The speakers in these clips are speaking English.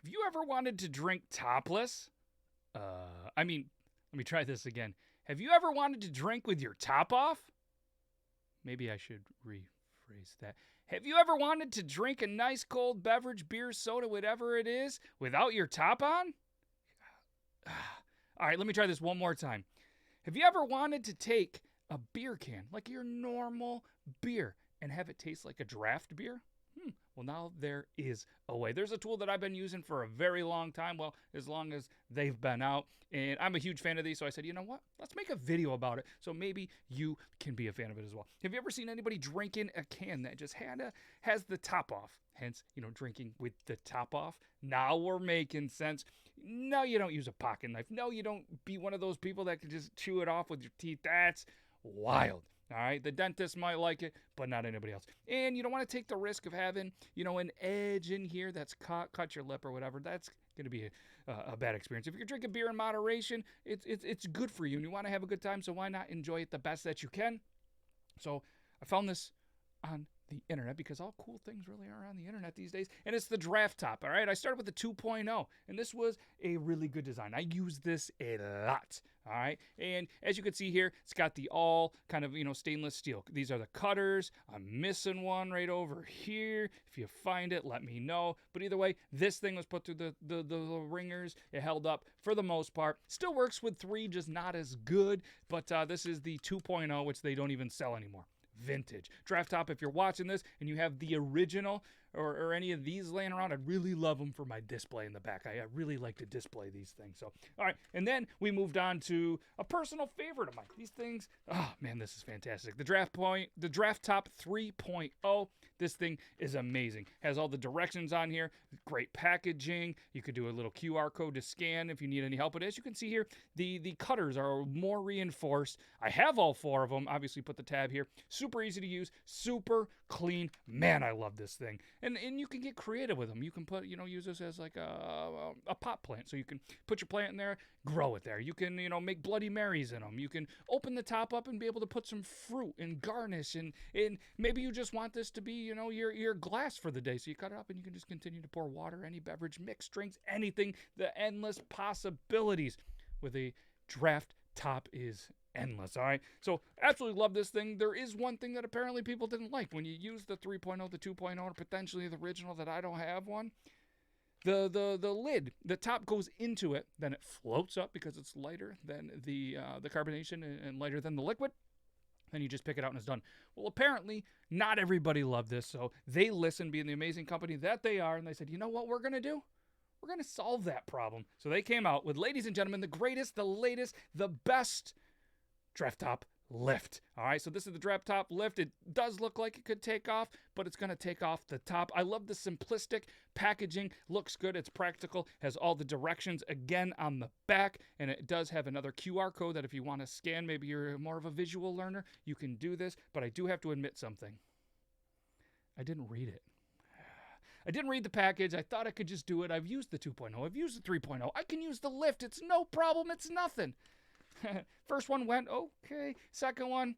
Have you ever wanted to drink topless? I mean, let me try this again. Have you ever wanted to drink with your top off? Maybe I should rephrase that. Have you ever wanted to drink a nice cold beverage, beer, soda, whatever it is, without your top on? All right, let me try this one more time. Have you ever wanted to take a beer can, like your normal beer, and have it taste like a draft beer? Well, now there is a way. There's a tool that I've been using for a very long time. Well, as long as they've been out. And I'm a huge fan of these. So I said, you know what? Let's make a video about it. So maybe you can be a fan of it as well. Have you ever seen anybody drinking a can that just has the top off? Hence, drinking with the top off. Now we're making sense. No, you don't use a pocket knife. No, you don't be one of those people that can just chew it off with your teeth. That's wild. All right, the dentist might like it, but not anybody else. And you don't want to take the risk of having, an edge in here that's cut your lip or whatever. That's going to be a bad experience. If you're drinking beer in moderation, it's good for you, and you want to have a good time. So why not enjoy it the best that you can? So I found this on the internet because all cool things really are on the internet these days, and it's the draft top. All right, I started with the 2.0, and this was a really good design. I use this a lot. All right, and as you can see here, it's got the all kind of stainless steel. These are the cutters. I'm missing one right over here. If you find it, let me know. But either way, this thing was put through the ringers. It held up for the most part. Still works with 3, just not as good. But this is the 2.0, which they don't even sell anymore. Vintage draft top. If you're watching this and you have the original or any of these laying around, I'd really love them for my display in the back. I really like to display these things. So all right, and then we moved on to a personal favorite of mine. These things, oh man, this is fantastic. The draft top 3.0. This thing is amazing. Has all the directions on here. Great packaging. You could do a little QR code to scan if you need any help with it. As you can see here, the cutters are more reinforced. I have all 4 of them. Obviously put the tab here. Super easy to use, super clean. Man, I love this thing. And you can get creative with them. You can put, use this as like a pot plant. So you can put your plant in there, grow it there. You can, make Bloody Marys in them. You can open the top up and be able to put some fruit and garnish. And maybe you just want this to be, your glass for the day. So you cut it up and you can just continue to pour water, any beverage, mixed drinks, anything. The endless possibilities with a draft top is endless. All right, so absolutely love this thing. There is one thing that apparently people didn't like when you use the 3.0, the 2.0, or potentially the original that I don't have one. The lid, the top goes into it, then it floats up because it's lighter than the carbonation and lighter than the liquid. Then you just pick it out and it's done. Well, apparently not everybody loved this, so they listened, being the amazing company that they are, and they said, you know what we're gonna do? We're gonna solve that problem. So they came out with, ladies and gentlemen, the greatest, the latest, the best draft top lift. All right, so this is the draft top lift. It does look like it could take off, but it's going to take off the top. I love the simplistic packaging. Looks good. It's practical. Has all the directions again on the back, and it does have another QR code that if you want to scan, maybe you're more of a visual learner, you can do this. But I do have to admit something. I didn't read it. I didn't read the package. I thought I could just do it. I've used the 2.0. I've used the 3.0. I can use the lift. It's no problem. It's nothing. First one went okay. Second one,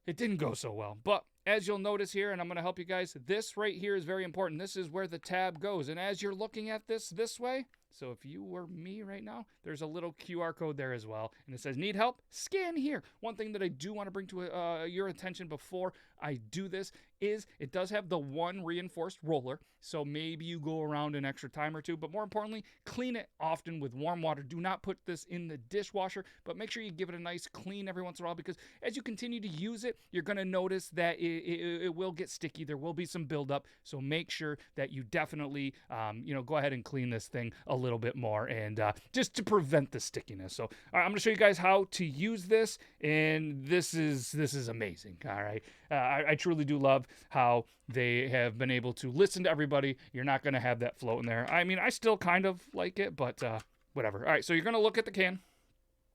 it didn't go so well. But as you'll notice here, and I'm going to help you guys, this right here is very important. This is where the tab goes. And as you're looking at this way, so if you were me right now, there's a little QR code there as well. And it says, need help? Scan here. One thing that I do want to bring to your attention before I do this is it does have the one reinforced roller. So maybe you go around an extra time or two. But more importantly, clean it often with warm water. Do not put this in the dishwasher, but make sure you give it a nice clean every once in a while, because as you continue to use it, you're going to notice that it will get sticky. There will be some buildup. So make sure that you definitely, go ahead and clean this thing a little bit more, and just to prevent the stickiness. So I'm going to show you guys how to use this, and this is amazing. All right, I truly do love how they have been able to listen to everybody. You're not going to have that float in there. I mean, I still kind of like it, but whatever. All right, so you're going to look at the can.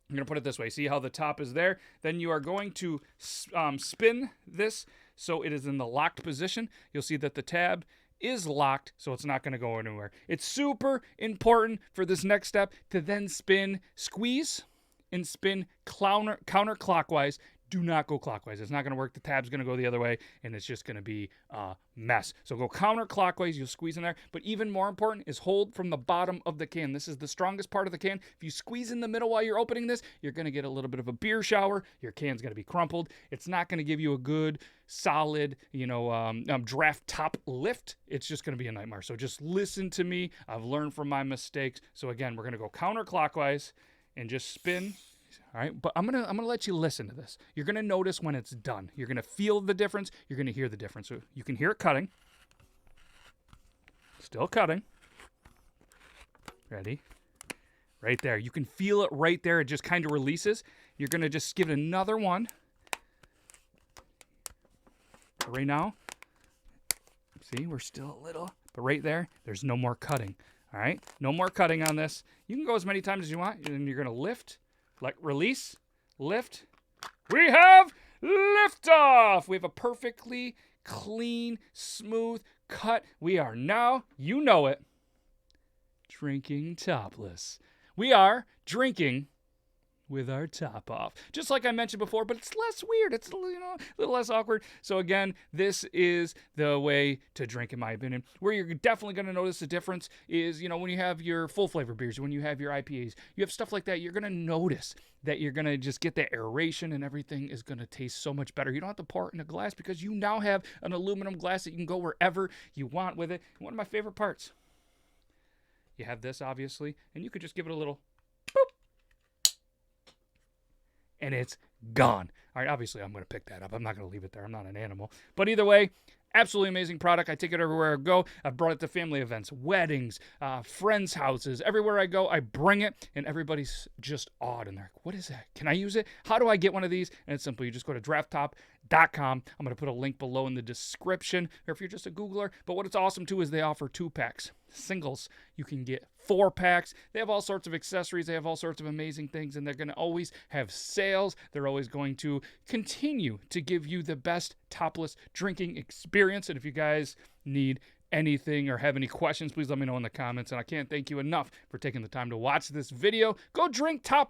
I'm going to put it this way. See how the top is there? Then you are going to spin this so it is in the locked position. You'll see that the tab is locked, so it's not going to go anywhere. It's super important for this next step to then squeeze and spin counterclockwise. do not go clockwise. It's not going to work. The tab's going to go the other way, and it's just going to be a mess. So go counterclockwise. You'll squeeze in there. But even more important is hold from the bottom of the can. This is the strongest part of the can. If you squeeze in the middle while you're opening this, you're going to get a little bit of a beer shower. Your can's going to be crumpled. It's not going to give you a good, solid, draft top lift. It's just going to be a nightmare. So just listen to me. I've learned from my mistakes. So again, we're going to go counterclockwise and just spin. All right, but I'm gonna let you listen to this. You're gonna notice when it's done. You're gonna feel the difference. You're gonna hear the difference. So you can hear it cutting. Still cutting. Ready? Right there. You can feel it right there. It just kind of releases. You're gonna just give it another one. Right now, see, we're still a little, but right there, there's no more cutting. All right, no more cutting on this. You can go as many times as you want, and you're gonna lift. Like release, lift. We have liftoff. We have a perfectly clean, smooth cut. We are now, you know it, drinking topless. We are drinking with our top off. Just like I mentioned before, but it's less weird. It's a little less awkward. So again, this is the way to drink, in my opinion. Where you're definitely going to notice the difference is, when you have your full flavor beers, when you have your IPAs, you have stuff like that, you're going to notice that you're going to just get the aeration and everything is going to taste so much better. You don't have to pour it in a glass because you now have an aluminum glass that you can go wherever you want with it. One of my favorite parts, you have this obviously, and you could just give it a little boop, and it's gone. All right, obviously I'm going to pick that up. I'm not going to leave it there. I'm not an animal. But either way, absolutely amazing product. I take it everywhere I go. I've brought it to family events, weddings, friends' houses. Everywhere I go, I bring it, and everybody's just awed. And they're like, what is that? Can I use it? How do I get one of these? And it's simple. You just go to drafttop.com. I'm going to put a link below in the description, or if you're just a Googler. But what it's awesome, too, is they offer 2-packs. Singles, you can get 4-packs. They have all sorts of accessories. They have all sorts of amazing things, and they're going to always have sales. They're always going to continue to give you the best topless drinking experience. And if you guys need anything or have any questions, please let me know in the comments. And I can't thank you enough for taking the time to watch this video. Go drink topless.